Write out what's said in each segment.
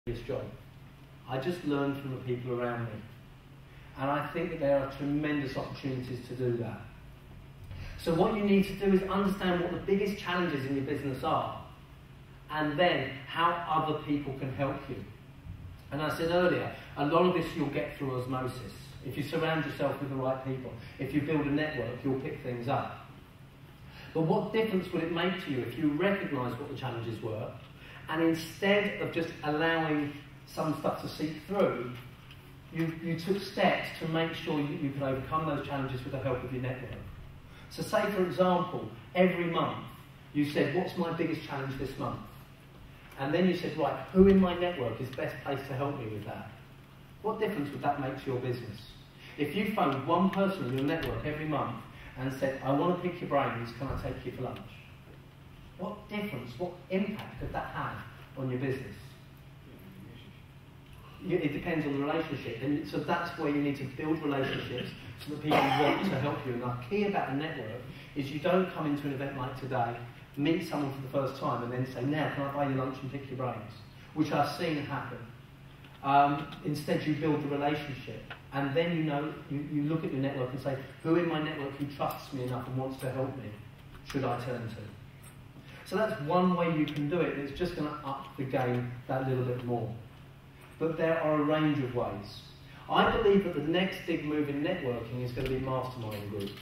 previous job. I just learned from the people around me. And I think that there are tremendous opportunities to do that. So what you need to do is understand what the biggest challenges in your business are, and then how other people can help you. And I said earlier, a lot of this you'll get through osmosis. If you surround yourself with the right people, if you build a network, you'll pick things up. But what difference would it make to you if you recognise what the challenges were, and instead of just allowing some stuff to seep through, you took steps to make sure you could overcome those challenges with the help of your network. So say, for example, every month you said, what's my biggest challenge this month? And then you said, right, who in my network is best placed to help me with that? What difference would that make to your business? If you phoned one person in your network every month and said, I want to pick your brains, can I take you for lunch? What difference, what impact could that have on your business? It depends on the relationship. And so that's where you need to build relationships so that people want to help you. And the key about a network is you don't come into an event like today, meet someone for the first time and then say, now can I buy you lunch and pick your brains? Which I've seen happen. Instead you build the relationship. And then you look at your network and say, who in my network who trusts me enough and wants to help me should I turn to? So that's one way you can do it. It's just going to up the game that little bit more. But there are a range of ways. I believe that the next big move in networking is going to be mastermind groups.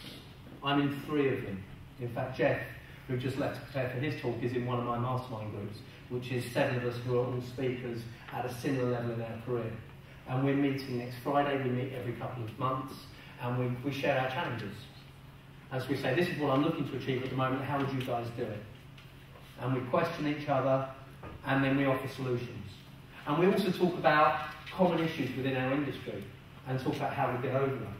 I'm in 3 of them. In fact, Jeff, who just left to prepare for his talk, is in one of my mastermind groups, which is 7 of us who are all speakers at a similar level in our career. And we're meeting next Friday. We meet every couple of months, and we share our challenges. As we say, this is what I'm looking to achieve at the moment. How would you guys do it? And we question each other, and then we offer solutions. And we also talk about common issues within our industry and talk about how we get over them.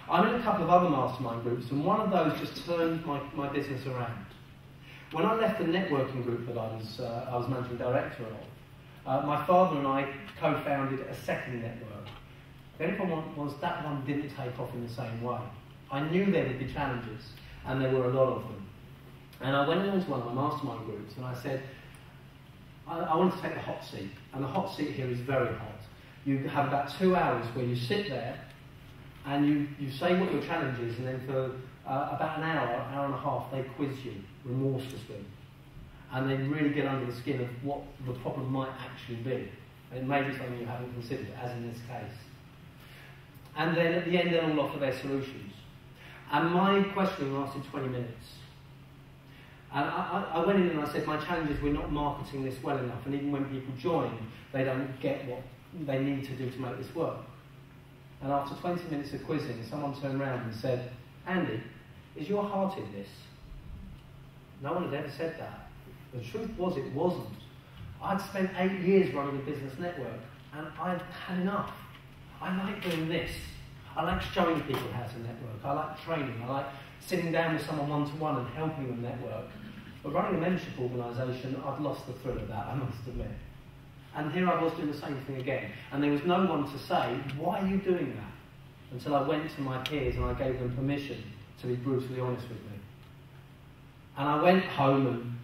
I'm in a couple of other mastermind groups, and one of those just turned my business around. When I left the networking group that I was managing director of, my father and I co-founded a second network. The only problem was that one didn't take off in the same way. I knew there would be challenges, and there were a lot of them. And I went into one of my mastermind groups and I said, I want to take the hot seat, and the hot seat here is very hot. You have about 2 hours where you sit there and you say what your challenge is, and then for about an hour and a half, they quiz you remorselessly. And they really get under the skin of what the problem might actually be. And it may be something you haven't considered, as in this case. And then at the end, they'll all offer their solutions. And my questioning lasted 20 minutes. And I went in and I said, my challenge is we're not marketing this well enough, and even when people join, they don't get what they need to do to make this work. And after 20 minutes of quizzing, someone turned around and said, Andy, is your heart in this? No one had ever said that. The truth was, it wasn't. I'd spent 8 years running a business network, and I'd had enough. I like doing this. I like showing people how to network. I like training. I like sitting down with someone one-to-one and helping them network. But running a membership organisation, I'd lost the thrill of that, I must admit. And here I was doing the same thing again. And there was no one to say, why are you doing that? Until I went to my peers and I gave them permission to be brutally honest with me. And I went home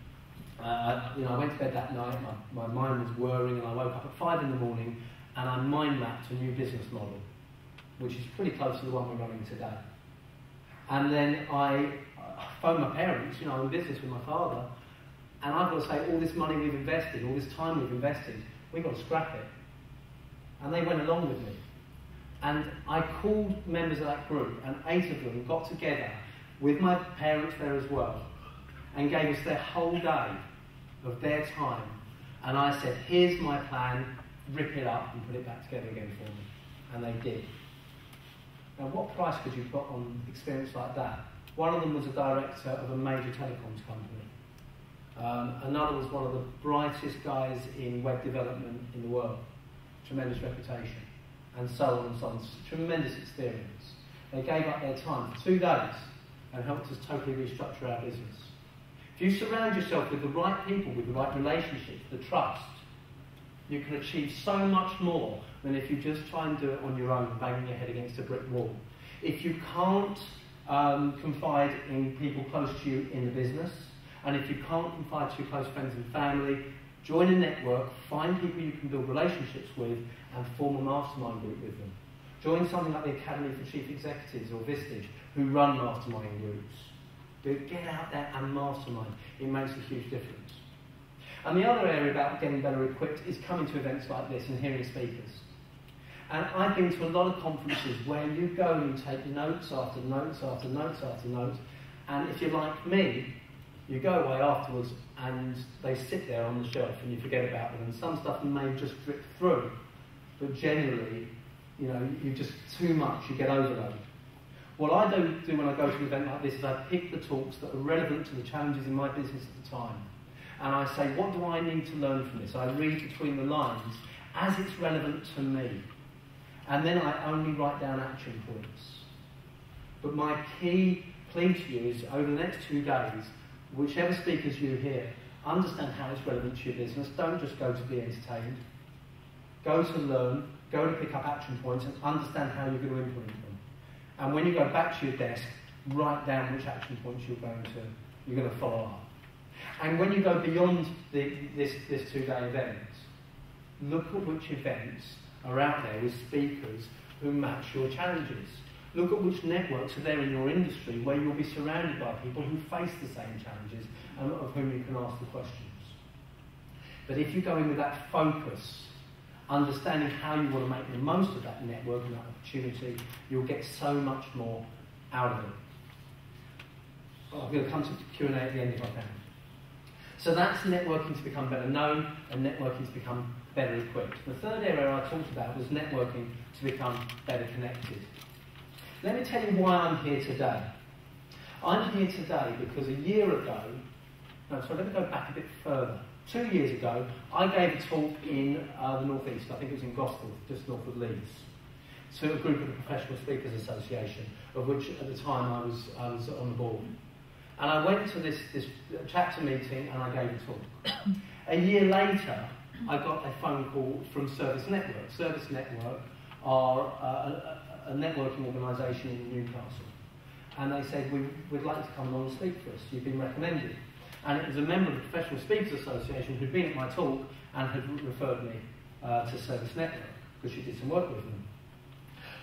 and I went to bed that night, my mind was whirring, and I woke up at 5 in the morning and I mind mapped a new business model, which is pretty close to the one we're running today. And then I phoned my parents, I'm in business with my father, and I've got to say, all this money we've invested, all this time we've invested, we've got to scrap it. And they went along with me. And I called members of that group, and 8 of them got together with my parents there as well, and gave us their whole day of their time. And I said, here's my plan, rip it up and put it back together again for me. And they did. Now, what price could you put on experience like that? One of them was a director of a major telecoms company. Another was one of the brightest guys in web development in the world. Tremendous reputation. And so on and so on. Tremendous experience. They gave up their time for 2 days and helped us totally restructure our business. If you surround yourself with the right people, with the right relationships, the trust, you can achieve so much more than if you just try and do it on your own, banging your head against a brick wall. If you can't confide in people close to you in the business, and if you can't confide to your close friends and family, Join a network, find people you can build relationships with, and form a mastermind group with them. Join something like the Academy for Chief Executives or Vistage, who run mastermind groups. Get out there and mastermind. It makes a huge difference. And the other area about getting better equipped is coming to events like this and hearing speakers. And I've been to a lot of conferences where you go and you take notes after notes after notes after notes, and if you're like me, you go away afterwards and they sit there on the shelf and you forget about them, and some stuff may just drip through, but generally, you know, you just too much, you get overloaded. What I do when I go to an event like this is I pick the talks that are relevant to the challenges in my business at the time, and I say, what do I need to learn from this? I read between the lines as it's relevant to me, and then I only write down action points. But my key plea to you is, over the next 2 days, whichever speakers you hear, understand how it's relevant to your business. Don't just go to be entertained. Go to learn, go to pick up action points, and understand how you're going to implement them. And when you go back to your desk, write down which action points you're going to follow up. And when you go beyond this 2-day event, look at which events are out there with speakers who match your challenges. Look at which networks are there in your industry where you'll be surrounded by people who face the same challenges and of whom you can ask the questions. But if you go in with that focus, understanding how you want to make the most of that network and that opportunity, you'll get so much more out of it. I'm going to come to Q&A at the end if I can. So that's networking to become better known and networking to become better equipped. The third area I talked about was networking to become better connected. Let me tell you why I'm here today. I'm here today because a year ago, let me go back a bit further. 2 years ago, I gave a talk in the North East, I think it was in Gosport, just north of Leeds, to a group of the Professional Speakers Association, of which at the time I was on the board. And I went to this chapter meeting and I gave a talk. A year later, I got a phone call from Service Network. Service Network are a networking organisation in Newcastle. And they said, we'd like to come along and speak for us. You've been recommended. And it was a member of the Professional Speakers Association who'd been at my talk and had referred me to Service Network because she did some work with them.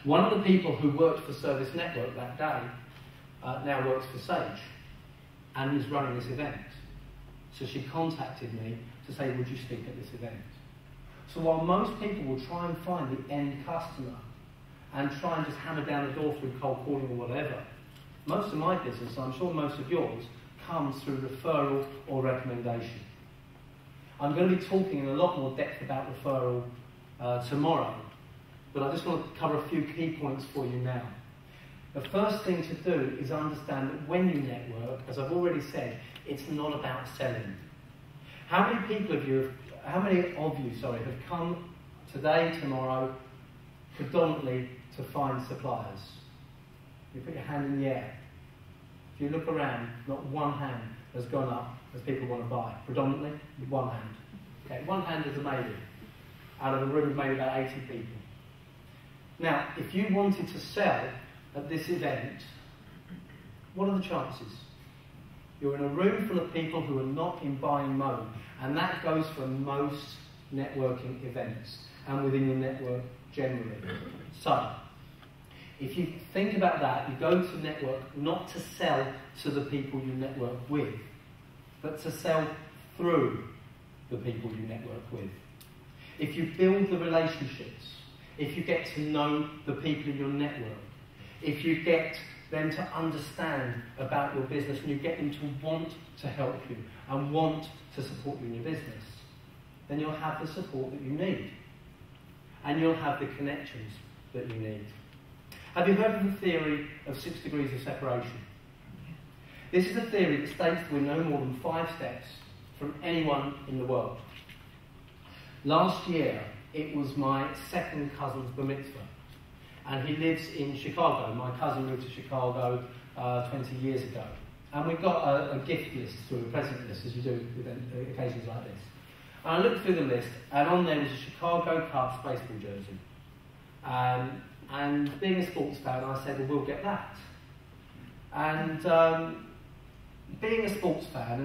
One of the people who worked for Service Network that day now works for Sage and is running this event. So she contacted me to say, would you speak at this event? So while most people will try and find the end customer and try and just hammer down the door through cold calling or whatever, most of my business, I'm sure most of yours, comes through referral or recommendation. I'm going to be talking in a lot more depth about referral tomorrow, but I just want to cover a few key points for you now. The first thing to do is understand that when you network, as I've already said, it's not about selling. How many of you have come today, tomorrow, predominantly to find suppliers? You put your hand in the air. If you look around, not one hand has gone up as people want to buy. Predominantly, one hand. Okay, one hand is a maybe. Out of a room of maybe about 80 people. Now, if you wanted to sell at this event, what are the chances? You're in a room full of people who are not in buying mode, and that goes for most networking events and within your network generally. So, if you think about that, you go to network not to sell to the people you network with, but to sell through the people you network with. If you build the relationships, if you get to know the people in your network, if you get them to understand about your business and you get them to want to help you and want to support you in your business, then you'll have the support that you need. And you'll have the connections that you need. Have you heard of the theory of 6 degrees of separation? This is a theory that states that we're no more than 5 steps from anyone in the world. Last year, it was my second cousin's bar mitzvah. And he lives in Chicago. My cousin moved to Chicago 20 years ago. And we got a gift list through a present list, as you do with occasions like this. And I looked through the list, and on there was a Chicago Cubs baseball jersey. And being a sports fan, I said, well, we'll get that. And being a sports fan,